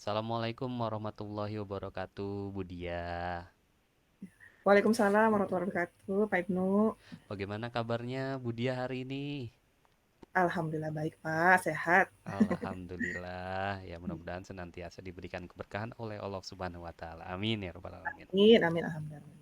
Assalamualaikum warahmatullahi wabarakatuh, Budia. Waalaikumsalam warahmatullahi wabarakatuh, Pak Ibnu. Bagaimana kabarnya Budia hari ini? Alhamdulillah baik, Pak, sehat. Alhamdulillah, ya mudah-mudahan senantiasa diberikan keberkahan oleh Allah Subhanahu wa taala. Amin ya rabbal alamin. Amin, amin, alhamdulillah.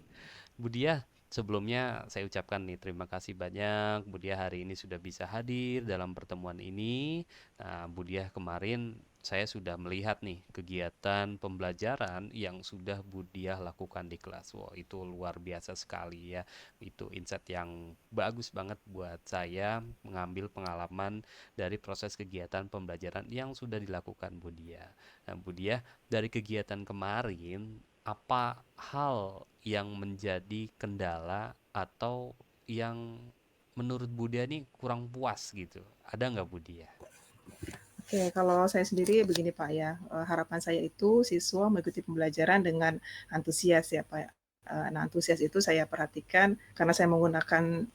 Budia, sebelumnya saya ucapkan nih terima kasih banyak Budia hari ini sudah bisa hadir dalam pertemuan ini. Nah, Budia kemarin saya sudah melihat nih kegiatan pembelajaran yang sudah Budia lakukan di kelas. Wow, itu luar biasa sekali ya. Itu insight yang bagus banget buat saya mengambil pengalaman dari proses kegiatan pembelajaran yang sudah dilakukan Budia. Nah, Budia, dari kegiatan kemarin apa hal yang menjadi kendala atau yang menurut Budia nih kurang puas gitu? Ada nggak Budia? Oke, kalau saya sendiri begini, Pak, ya, harapan saya itu siswa mengikuti pembelajaran dengan antusias ya, Pak, ya. Nah, antusias itu saya perhatikan karena saya menggunakan,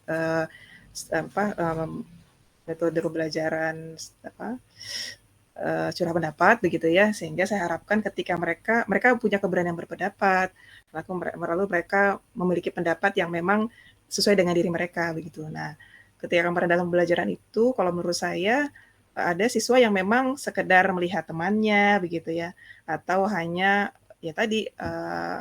metode pembelajaran apa, curah pendapat begitu ya, sehingga saya harapkan ketika mereka mereka punya keberanian berpendapat, lalu mereka memiliki pendapat yang memang sesuai dengan diri mereka begitu. Nah, ketika kemarin dalam pembelajaran itu kalau menurut saya ada siswa yang memang sekedar melihat temannya begitu ya, atau hanya ya tadi eh,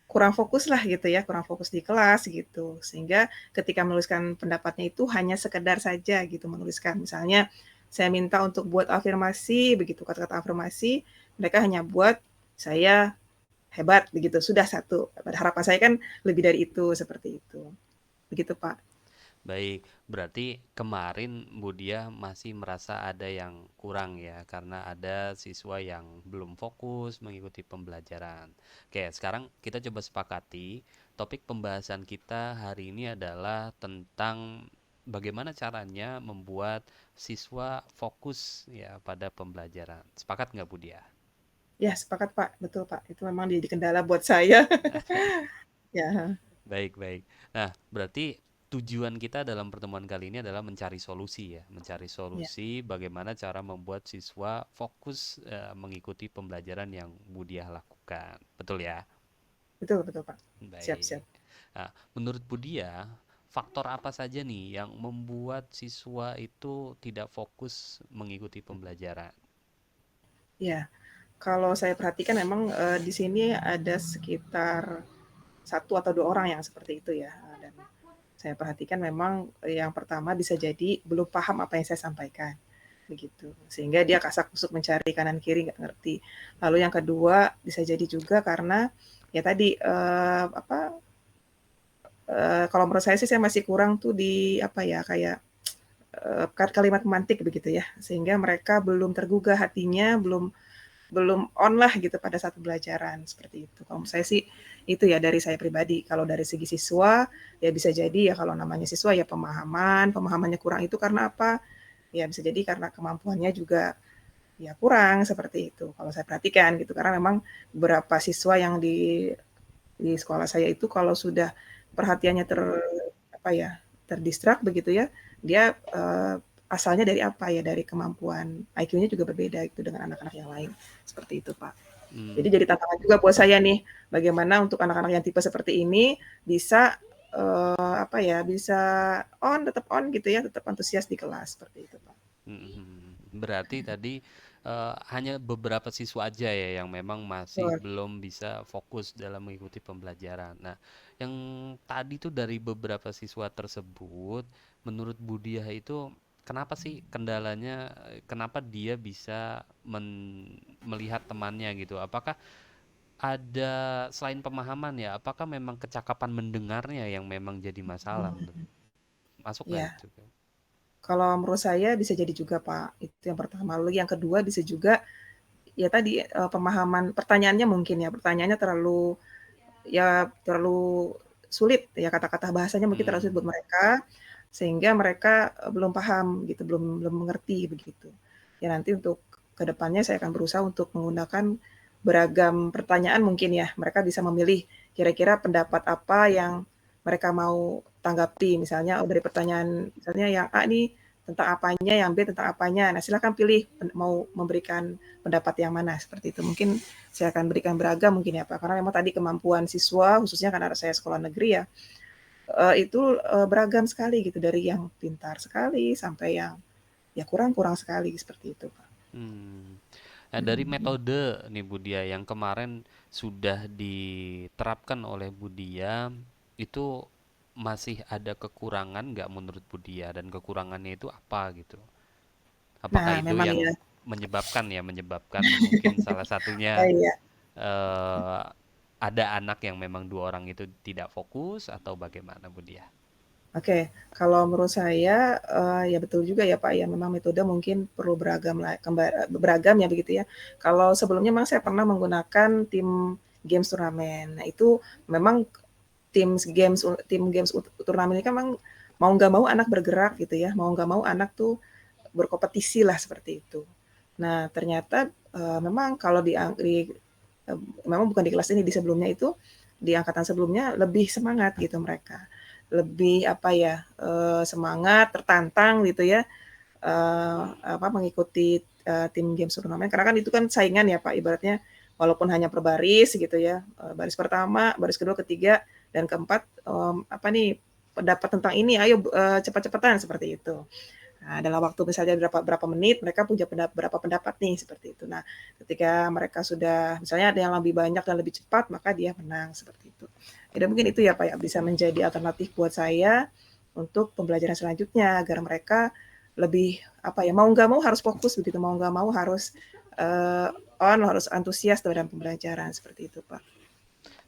kurang fokus lah gitu ya, kurang fokus di kelas gitu. Sehingga ketika menuliskan pendapatnya itu hanya sekedar saja gitu menuliskan. Misalnya saya minta untuk buat afirmasi begitu, kata-kata afirmasi, mereka hanya buat saya hebat begitu, sudah satu. Harapan saya kan lebih dari itu, seperti itu. Begitu, Pak. Baik, berarti kemarin Budia masih merasa ada yang kurang ya, karena ada siswa yang belum fokus mengikuti pembelajaran. Oke, sekarang kita coba sepakati topik pembahasan kita hari ini adalah tentang bagaimana caranya membuat siswa fokus ya pada pembelajaran. Sepakat nggak Budia? Ya, sepakat, Pak. Betul, Pak. Itu memang jadi kendala buat saya. Ya, Baik, baik. Nah, berarti tujuan kita dalam pertemuan kali ini adalah mencari solusi ya, mencari ya. solusi bagaimana cara membuat siswa fokus mengikuti pembelajaran yang Budiah lakukan. Betul ya? Betul, betul, Pak. Siap, siap. Baik. Nah, menurut Budiah, faktor apa saja nih yang membuat siswa itu tidak fokus mengikuti pembelajaran? Ya, kalau saya perhatikan memang di sini ada sekitar satu atau dua orang yang seperti itu ya. Dan saya perhatikan memang yang pertama bisa jadi belum paham apa yang saya sampaikan begitu, sehingga dia kasak-kusuk mencari kanan kiri nggak ngerti. Lalu yang kedua bisa jadi juga karena ya tadi kalau menurut saya masih kurang tuh di apa ya kayak kalimat pemantik begitu ya, sehingga mereka belum tergugah hatinya, belum belum on lah gitu pada saat pembelajaran seperti itu. Kalau saya sih itu ya dari saya pribadi. Kalau dari segi siswa ya bisa jadi ya kalau namanya siswa ya pemahamannya kurang itu karena apa? Ya bisa jadi karena kemampuannya juga ya kurang seperti itu. Kalau saya perhatikan gitu karena memang beberapa siswa yang di sekolah saya itu kalau sudah perhatiannya apa ya terdistrak begitu ya, dia asalnya dari apa ya dari kemampuan IQ-nya juga berbeda itu dengan anak-anak yang lain seperti itu Pak. Hmm, Jadi tantangan juga buat saya nih, bagaimana untuk anak-anak yang tipe seperti ini bisa apa ya bisa tetap on gitu ya, tetap antusias di kelas seperti itu Pak. Berarti tadi hanya beberapa siswa aja ya yang memang masih Betul. belum bisa fokus dalam mengikuti pembelajaran. Nah, yang tadi tuh dari beberapa siswa tersebut, menurut Budiah itu kenapa sih kendalanya? Kenapa dia bisa melihat temannya gitu? Apakah ada selain pemahaman ya? Apakah memang kecakapan mendengarnya yang memang jadi masalah menurut? Masuk nggak Ya, itu? kalau menurut saya bisa jadi juga Pak, itu yang pertama. Lalu yang kedua bisa juga ya tadi pemahaman pertanyaannya mungkin ya, pertanyaannya terlalu sulit ya kata-kata bahasanya mungkin terlalu sulit Hmm. buat mereka, sehingga mereka belum paham gitu, belum belum mengerti begitu. Ya nanti untuk kedepannya saya akan berusaha untuk menggunakan beragam pertanyaan mungkin ya, mereka bisa memilih kira-kira pendapat apa yang mereka mau tanggapi. Misalnya dari pertanyaan misalnya yang A nih tentang apanya, yang B tentang apanya. Nah, silakan pilih mau memberikan pendapat yang mana seperti itu. Mungkin saya akan berikan beragam mungkin ya Pak, karena memang tadi kemampuan siswa khususnya karena saya sekolah negeri ya, itu beragam sekali gitu dari yang pintar sekali sampai yang ya kurang-kurang sekali seperti itu Pak. Hmm. Nah, dari metode nih Budia yang kemarin sudah diterapkan oleh Budia itu masih ada kekurangan nggak menurut Budia dan kekurangannya itu apa gitu? Apakah Nah, itu memang yang ya, menyebabkan mungkin salah satunya iya. eh, ada anak yang memang dua orang itu tidak fokus atau bagaimana Budia? Oke, kalau menurut saya, ya betul juga ya, Pak, ya, memang metode mungkin perlu beragam ya begitu ya. Kalau sebelumnya memang saya pernah menggunakan tim games turnamen. Nah, itu memang tim games turnamen ini kan memang mau nggak mau anak bergerak gitu ya, mau nggak mau anak tuh berkompetisi lah seperti itu. Nah, ternyata, memang kalau memang bukan di kelas ini, di sebelumnya itu, di angkatan sebelumnya lebih semangat gitu mereka. Lebih apa ya, semangat, tertantang gitu ya, mengikuti, tim games turnamen karena kan itu kan saingan ya Pak, ibaratnya walaupun hanya per baris gitu ya, baris pertama, baris kedua, ketiga, dan keempat, apa nih, pendapat tentang ini, ayo, cepat-cepatan, seperti itu. Nah, dalam waktu misalnya berapa berapa menit mereka punya berapa pendapat nih seperti itu. Nah, ketika mereka sudah misalnya ada yang lebih banyak dan lebih cepat maka dia menang seperti itu. Jadi mungkin itu ya Pak ya bisa menjadi alternatif buat saya untuk pembelajaran selanjutnya agar mereka lebih apa ya mau nggak mau harus fokus begitu mau nggak mau harus harus antusias dalam pembelajaran seperti itu Pak.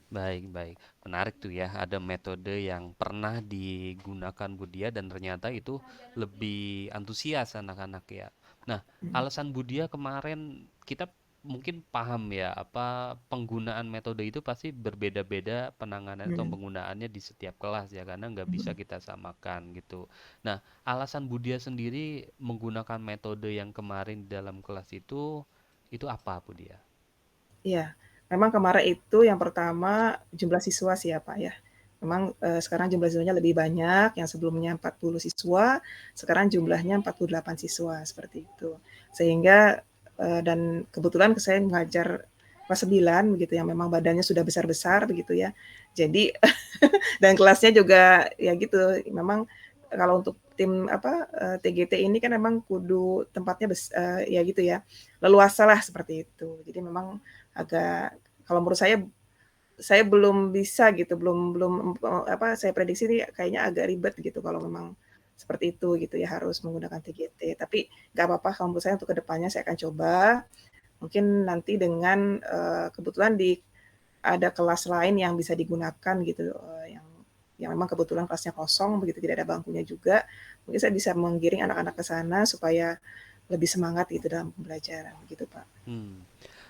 Baik, baik. Menarik tuh ya, ada metode yang pernah digunakan Budia dan ternyata itu lebih antusias anak-anak ya. Nah, alasan Budia kemarin kita mungkin paham ya, apa penggunaan metode itu pasti berbeda-beda penanganan atau Hmm. penggunaannya di setiap kelas ya, karena nggak bisa kita samakan gitu. Nah, alasan Budia sendiri menggunakan metode yang kemarin dalam kelas itu apa Budia? Iya, memang kemarin itu yang pertama jumlah siswa sih ya Pak ya. Memang, sekarang jumlah siswanya lebih banyak, yang sebelumnya 40 siswa, sekarang jumlahnya 48 siswa, seperti itu. Sehingga, dan kebetulan saya mengajar kelas 9 begitu yang memang badannya sudah besar-besar begitu ya. Jadi dan kelasnya juga ya gitu, memang kalau untuk tim apa, TGT ini kan memang kudu tempatnya ya gitu ya, leluasa lah seperti itu. Jadi memang agak kalau menurut saya belum bisa gitu, belum belum, saya prediksi ini kayaknya agak ribet gitu kalau memang seperti itu gitu ya, harus menggunakan TGT. Tapi nggak apa-apa kalau menurut saya untuk kedepannya saya akan coba, mungkin nanti dengan, kebetulan ada kelas lain yang bisa digunakan gitu, yang memang kebetulan kelasnya kosong begitu, tidak ada bangkunya juga, mungkin saya bisa menggiring anak-anak ke sana supaya lebih semangat gitu dalam pembelajaran, gitu Pak. Hmm.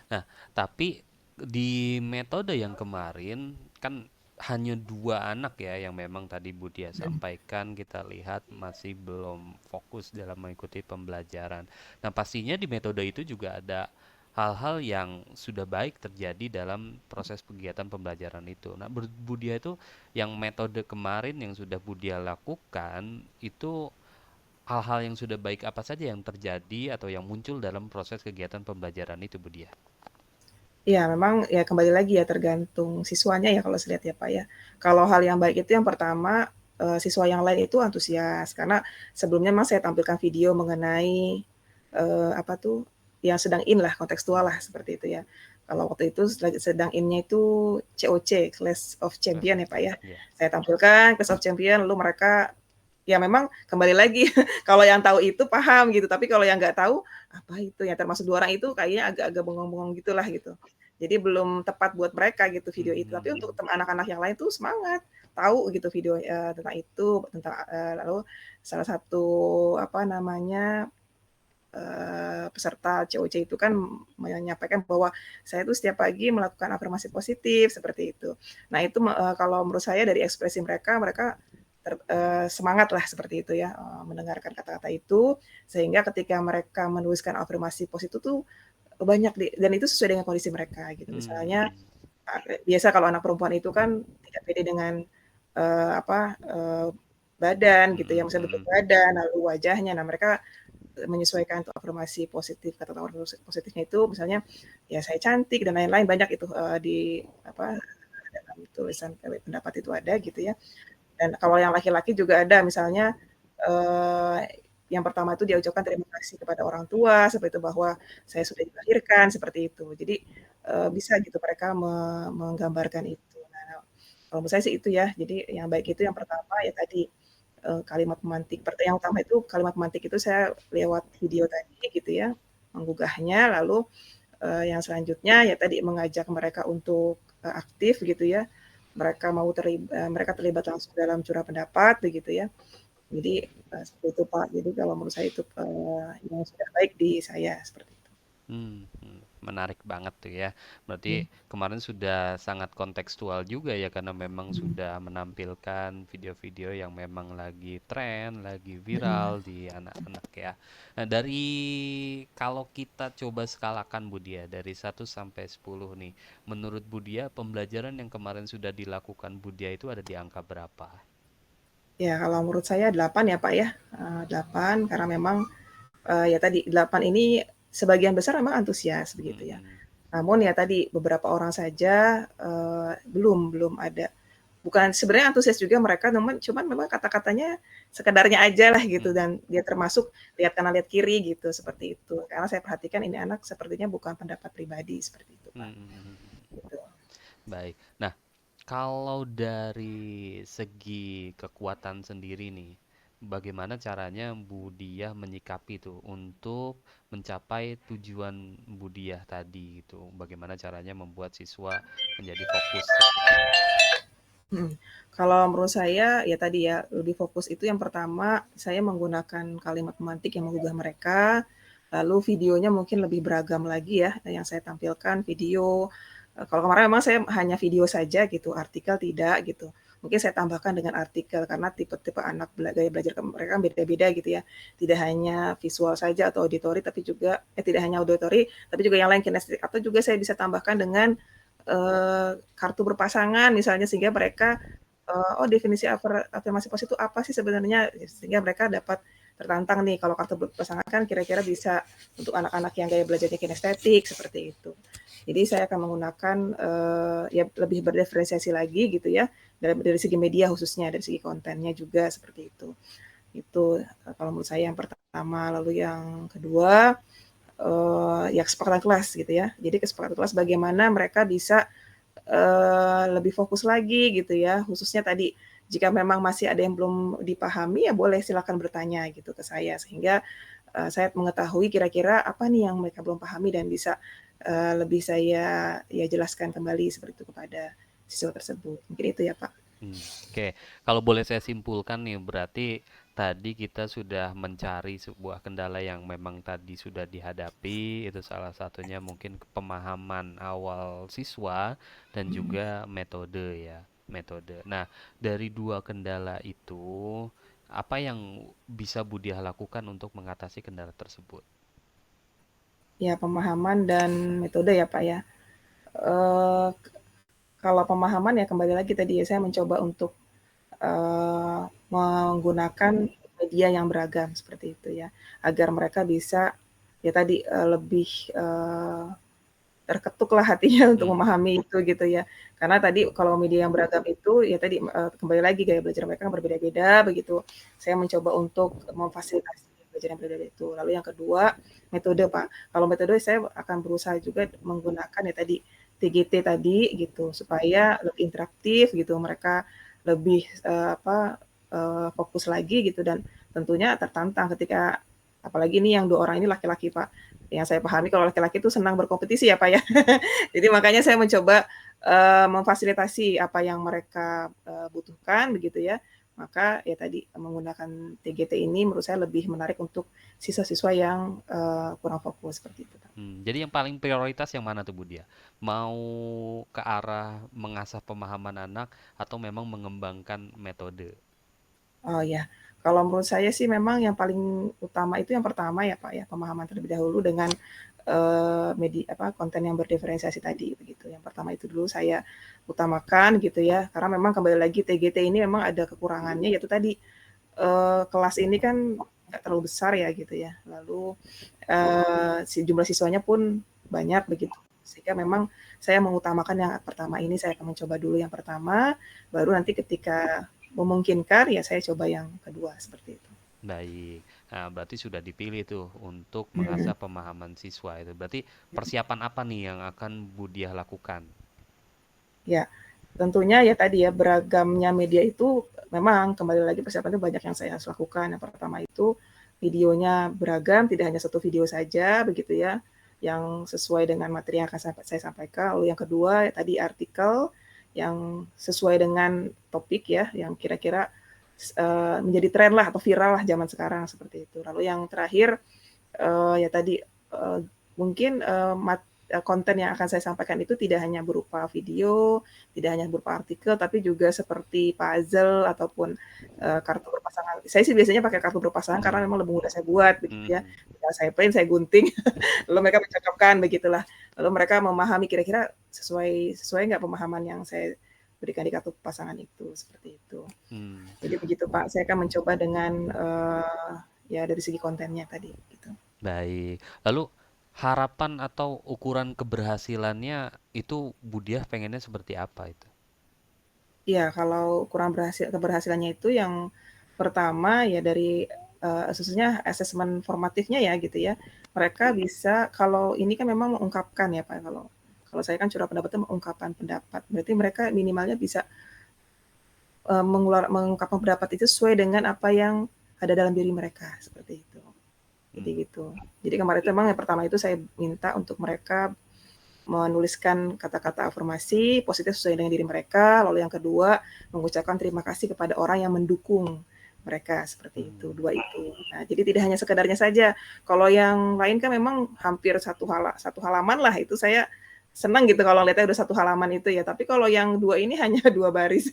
Nah, tapi di metode yang kemarin kan hanya dua anak ya yang memang tadi Budia Mhm. sampaikan kita lihat masih belum fokus dalam mengikuti pembelajaran. Nah, pastinya di metode itu juga ada hal-hal yang sudah baik terjadi dalam proses kegiatan pembelajaran itu. Nah, Budia itu yang metode kemarin yang sudah Budia lakukan itu hal-hal yang sudah baik apa saja yang terjadi atau yang muncul dalam proses kegiatan pembelajaran itu, Budia? Iya, memang ya kembali lagi ya tergantung siswanya ya kalau saya lihat ya, Pak, ya. Kalau hal yang baik itu yang pertama, siswa yang lain itu antusias karena sebelumnya memang saya tampilkan video mengenai, apa tuh, yang sedang in lah, kontekstual lah seperti itu ya. Kalau waktu itu sedang in-nya itu COC, Clash of Champion ya, Pak, ya. Ya. Saya tampilkan Clash of Champion lalu mereka ya memang kembali lagi kalau yang tahu itu paham gitu, tapi kalau yang nggak tahu, apa itu ya, termasuk 2 orang itu kayaknya agak-agak bengong-bengong gitulah gitu. Jadi belum tepat buat mereka gitu video itu, tapi untuk Mhm. anak-anak yang lain tuh semangat, tahu gitu video, tentang itu, tentang, lalu salah satu apa namanya, peserta COC itu kan menyampaikan bahwa, "Saya tuh setiap pagi melakukan afirmasi positif," seperti itu. Nah itu kalau menurut saya dari ekspresi mereka, mereka semangatlah seperti itu ya, mendengarkan kata-kata itu, sehingga ketika mereka menuliskan afirmasi positif tuh banyak dan itu sesuai dengan kondisi mereka gitu. Misalnya, Mmm. biasa kalau anak perempuan itu kan tidak pede dengan, apa, badan gitu ya, Mhm misalnya bentuk mhm. badan, lalu wajahnya. Nah, mereka menyesuaikan untuk afirmasi positif, kata-kata afirmasi positifnya itu misalnya, ya saya cantik dan lain-lain, banyak itu, di apa, dalam tulisan pendapat itu ada gitu ya. Dan kalau yang laki-laki juga ada misalnya, eee, yang pertama itu dia ucapkan terima kasih kepada orang tua, seperti itu, bahwa saya sudah dilahirkan, seperti itu. Jadi, bisa gitu mereka menggambarkan itu. Nah, kalau menurut saya sih itu ya, jadi yang baik itu yang pertama ya tadi, kalimat pemantik. Yang utama itu kalimat pemantik itu saya lewat video tadi gitu ya, menggugahnya, lalu, yang selanjutnya ya tadi mengajak mereka untuk, aktif gitu ya, mereka terlibat langsung dalam curah pendapat begitu ya. Jadi, seperti itu, Pak. Jadi kalau menurut saya itu, yang sudah baik di saya, seperti itu. Menarik banget tuh ya. Berarti Mmm, kemarin sudah sangat kontekstual juga ya karena memang mhm, sudah menampilkan video-video yang memang lagi tren, lagi viral mhm. di anak-anak ya. Nah, dari kalau kita coba skalakan Budia dari 1 sampai 10 nih, menurut Budia pembelajaran yang kemarin sudah dilakukan Budia itu ada di angka berapa? Ya kalau menurut saya 8 ya, Pak, ya, 8 karena memang, ya tadi 8 ini sebagian besar memang antusias begitu ya. Mm-mm. Namun ya tadi beberapa orang saja, belum belum ada, bukan sebenarnya antusias juga mereka, cuman memang kata-katanya sekedarnya aja lah gitu, Mm. dan dia termasuk lihat kanan lihat kiri gitu, seperti itu. Karena saya perhatikan ini anak sepertinya bukan pendapat pribadi, seperti itu, Pak, Mm-mm. gitu. Baik. Nah, kalau dari segi kekuatan sendiri nih, bagaimana caranya Budiah menyikapi tuh untuk mencapai tujuan Budiah tadi gitu? Bagaimana caranya membuat siswa menjadi fokus seperti itu? Mhm. Kalau menurut saya, ya tadi ya, lebih fokus itu yang pertama, saya menggunakan kalimat pemantik yang menggugah mereka, lalu videonya mungkin lebih beragam lagi ya, yang saya tampilkan video, kalau kemarin memang saya hanya video saja gitu, artikel tidak gitu. Mungkin saya tambahkan dengan artikel, karena tipe-tipe anak gaya belajar mereka kan beda-beda gitu ya. Tidak hanya visual saja atau auditori, tapi juga tidak hanya auditori, tapi juga yang lain kinestetik, atau juga saya bisa tambahkan dengan kartu berpasangan misalnya, sehingga mereka, oh definisi afirmasi positif itu apa sih sebenarnya, sehingga mereka dapat tertantang nih, kalau kartu berpasangan kan kira-kira bisa untuk anak-anak yang gaya belajarnya kinestetik, seperti itu. Jadi saya akan menggunakan, ya lebih berdiferensiasi lagi gitu ya, dari segi media khususnya, dari segi kontennya juga seperti itu. Itu, kalau menurut saya yang pertama. Lalu yang kedua, ya kesepakatan kelas gitu ya. Jadi kesepakatan kelas bagaimana mereka bisa, lebih fokus lagi gitu ya, khususnya tadi jika memang masih ada yang belum dipahami ya boleh silakan bertanya gitu ke saya, sehingga, saya mengetahui kira-kira apa nih yang mereka belum pahami dan bisa, lebih saya ya jelaskan kembali seperti itu kepada siswa tersebut. Mungkin itu ya, Pak. Oke, kalau boleh saya simpulkan nih, berarti tadi kita sudah mencari sebuah kendala yang memang tadi sudah dihadapi, itu salah satunya mungkin pemahaman awal siswa dan Mhm. juga metode ya, metode. Nah, dari dua kendala itu, apa yang bisa Budiah lakukan untuk mengatasi kendala tersebut? Ya pemahaman dan metode ya, Pak, ya. Eee, kalau pemahaman ya kembali lagi tadi ya, saya mencoba untuk menggunakan media yang beragam seperti itu ya, agar mereka bisa ya tadi, lebih, terketuklah hatinya untuk Hmm, memahami itu gitu ya. Karena tadi kalau media yang beragam itu ya tadi, kembali lagi gaya belajar mereka kan berbeda-beda begitu. Saya mencoba untuk memfasilitasi belajar yang berbeda itu. Lalu yang kedua, metode, Pak. Kalau metode saya akan berusaha juga menggunakan ya tadi, TGT tadi gitu, supaya lebih interaktif gitu, mereka lebih, fokus lagi gitu, dan tentunya tertantang ketika apalagi ini yang 2 orang ini laki-laki, Pak. Yang saya pahami kalau laki-laki itu senang berkompetisi ya, Pak, ya. Jadi makanya saya mencoba, memfasilitasi apa yang mereka, butuhkan begitu ya. Maka ya tadi, menggunakan TGT ini menurut saya lebih menarik untuk siswa-siswa yang, kurang fokus seperti itu, Pak. jadi yang paling prioritas yang mana tuh Budia? Mau ke arah mengasah pemahaman anak atau memang mengembangkan metode? Oh ya, kalau menurut saya sih memang yang paling utama itu yang pertama ya, Pak, ya, pemahaman terlebih dahulu dengan, konten yang berdiferensiasi tadi begitu. Yang pertama itu dulu saya utamakan gitu ya, karena memang kembali lagi TGT ini memang ada kekurangannya yaitu tadi, kelas ini kan nggak terlalu besar ya gitu ya. Lalu jumlah siswanya pun banyak begitu. Sehingga memang saya mengutamakan yang pertama ini, saya akan mencoba dulu yang pertama, baru nanti ketika memungkinkan ya saya coba yang kedua seperti itu. Baik. Nah, berarti sudah dipilih tuh untuk Hmm. mengasah pemahaman siswa itu. Berarti persiapan apa nih yang akan Budiah lakukan? Ya, tentunya ya tadi ya beragamnya media itu memang kembali lagi persiapannya banyak yang saya harus lakukan. Yang pertama itu videonya beragam, tidak hanya satu video saja begitu ya, yang sesuai dengan materi yang akan saya sampaikan. Lalu yang kedua ya tadi artikel yang sesuai dengan topik ya, yang kira-kira menjadi tren lah atau viral lah zaman sekarang seperti itu. Lalu yang terakhir ya tadi mungkin konten yang akan saya sampaikan itu tidak hanya berupa video, tidak hanya berupa artikel, tapi juga seperti puzzle ataupun kartu berpasangan. Saya sih biasanya pakai kartu berpasangan karena Hmm. memang lebih mudah saya buat, begitu ya. Hmm. Tinggal saya print, saya gunting, lalu mereka mencocokkan, begitulah. Lalu mereka memahami kira-kira sesuai nggak pemahaman yang saya berikan di kartu pasangan itu, seperti itu. Hmm. Jadi begitu Pak, saya akan mencoba dengan ya dari segi kontennya tadi. Gitu. Baik. Lalu harapan atau ukuran keberhasilannya itu Budiah pengennya seperti apa itu? Iya, kalau kurang keberhasilannya itu yang pertama ya dari khususnya asesmen formatifnya ya gitu ya. Mereka bisa kalau ini kan memang mengungkapkan ya Pak, kalau kalau saya kan curah pendapat itu mengungkapkan pendapat. Berarti mereka minimalnya bisa mengungkapkan pendapat itu sesuai dengan apa yang ada dalam diri mereka seperti itu. Jadi Hmm. gitu. Jadi kemarin itu memang yang pertama itu saya minta untuk mereka menuliskan kata-kata afirmasi positif sesuai dengan diri mereka. Lalu yang kedua, mengucapkan terima kasih kepada orang yang mendukung mereka seperti itu, Hmm. dua itu. Nah, jadi tidak hanya sekedarnya saja. Kalau yang lain kan memang hampir satu halaman lah itu saya senang gitu kalau lihatnya udah satu halaman itu ya. Tapi kalau yang dua ini hanya dua baris,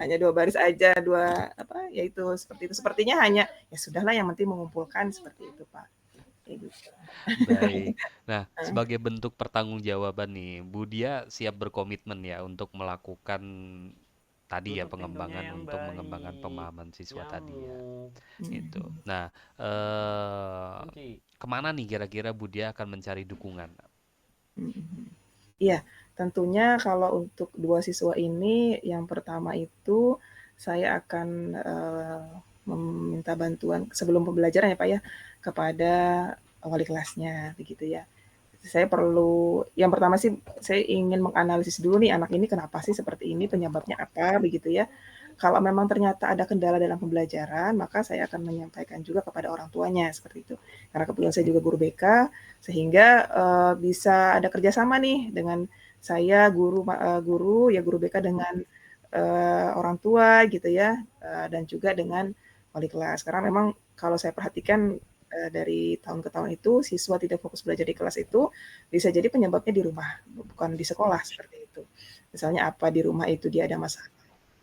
hanya dua baris aja, dua apa? Ya itu seperti itu. Sepertinya hanya ya sudahlah yang penting mengumpulkan seperti itu Pak. Kayak gitu. Baik. Nah, sebagai bentuk pertanggungjawaban nih, Budia siap berkomitmen ya untuk melakukan tadi ya Tutup pintunya pengembangan yang untuk mengembangkan baik. pemahaman siswa tadi ya. Nyamuk. Itu. Mm. Nah, Kunci. kemana nih kira-kira Budia akan mencari dukungan? Mm. Iya, tentunya kalau untuk dua siswa ini, yang pertama itu saya akan meminta bantuan sebelum pembelajaran ya Pak ya, kepada wali kelasnya begitu ya. Saya perlu, yang pertama sih saya ingin menganalisis dulu nih anak ini kenapa sih seperti ini, penyebabnya apa begitu ya. Kalau memang ternyata ada kendala dalam pembelajaran, maka saya akan menyampaikan juga kepada orang tuanya seperti itu. Karena kebetulan saya juga guru BK, sehingga bisa ada kerjasama nih dengan saya guru ya guru BK dengan orang tua gitu ya, dan juga dengan wali kelas. Karena memang kalau saya perhatikan dari tahun ke tahun itu siswa tidak fokus belajar di kelas itu bisa jadi penyebabnya di rumah, bukan di sekolah seperti itu. Misalnya apa di rumah itu dia ada masalah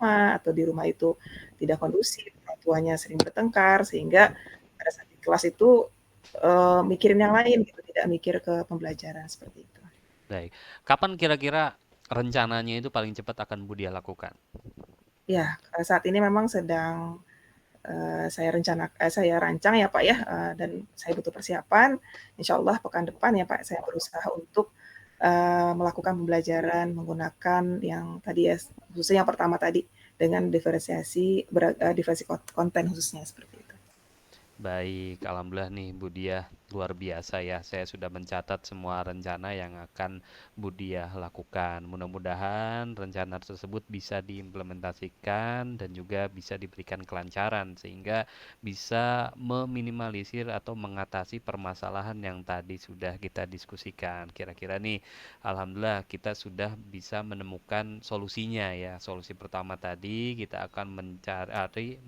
atau di rumah itu tidak kondusif, orang tuanya sering bertengkar sehingga pada saat di kelas itu mikirin yang lain gitu, tidak mikir ke pembelajaran seperti itu. Baik. Kapan kira-kira rencananya itu paling cepat akan Budia lakukan? Ya, saat ini memang sedang saya rancang ya Pak ya, dan saya butuh persiapan. Insya Allah pekan depan ya Pak, saya berusaha untuk melakukan pembelajaran menggunakan yang tadi ya, khususnya yang pertama tadi dengan diferensiasi konten khususnya seperti itu. Baik, alhamdulillah nih Budiah luar biasa ya. Saya sudah mencatat semua rencana yang akan Budiah lakukan. Mudah-mudahan rencana tersebut bisa diimplementasikan dan juga bisa diberikan kelancaran sehingga bisa meminimalisir atau mengatasi permasalahan yang tadi sudah kita diskusikan. Kira-kira nih, alhamdulillah kita sudah bisa menemukan solusinya ya. Solusi pertama tadi kita akan mencari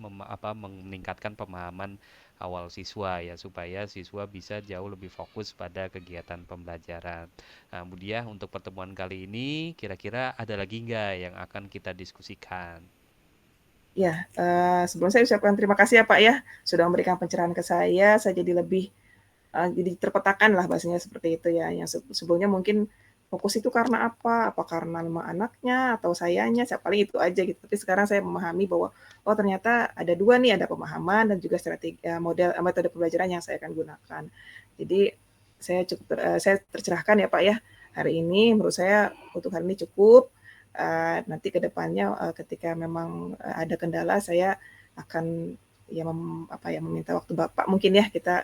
meningkatkan pemahaman awal siswa ya supaya siswa bisa jauh lebih fokus pada kegiatan pembelajaran. Nah, Budiah untuk pertemuan kali ini kira-kira ada lagi nggak yang akan kita diskusikan? Ya, sebelum saya ucapkan terima kasih ya Pak ya, sudah memberikan pencerahan ke saya jadi lebih jadi terpetakan lah bahasanya seperti itu ya. Yang sebelumnya mungkin fokus itu karena apa? Apa karena memang anaknya atau sayanya? Paling itu aja gitu. Tapi sekarang saya memahami bahwa oh ternyata ada dua nih, ada pemahaman dan juga strategi metode pembelajaran yang saya akan gunakan. Jadi saya tercerahkan ya Pak ya hari ini. Menurut saya untuk hari ini cukup. Nanti ke depannya ketika memang ada kendala saya akan meminta waktu Bapak mungkin ya kita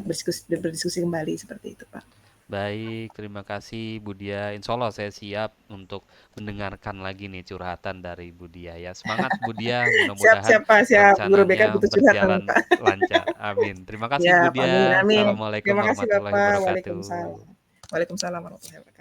berdiskusi kembali seperti itu Pak. Baik, terima kasih Bu Dia. Insya Allah saya siap untuk mendengarkan lagi nih curhatan dari Bu Dia ya. Semangat Bu Dia, mudah-mudahan Siap Pak, siap. Guru BK rencananya butuh curhatan berjalan Pak. lancar. Amin. Terima kasih Bu Ya, amin, Dia. amin. Assalamualaikum Terima kasih warahmatullahi Bapak. wabarakatuh. Waalaikumsalam. Waalaikumsalam warahmatullahi wabarakatuh.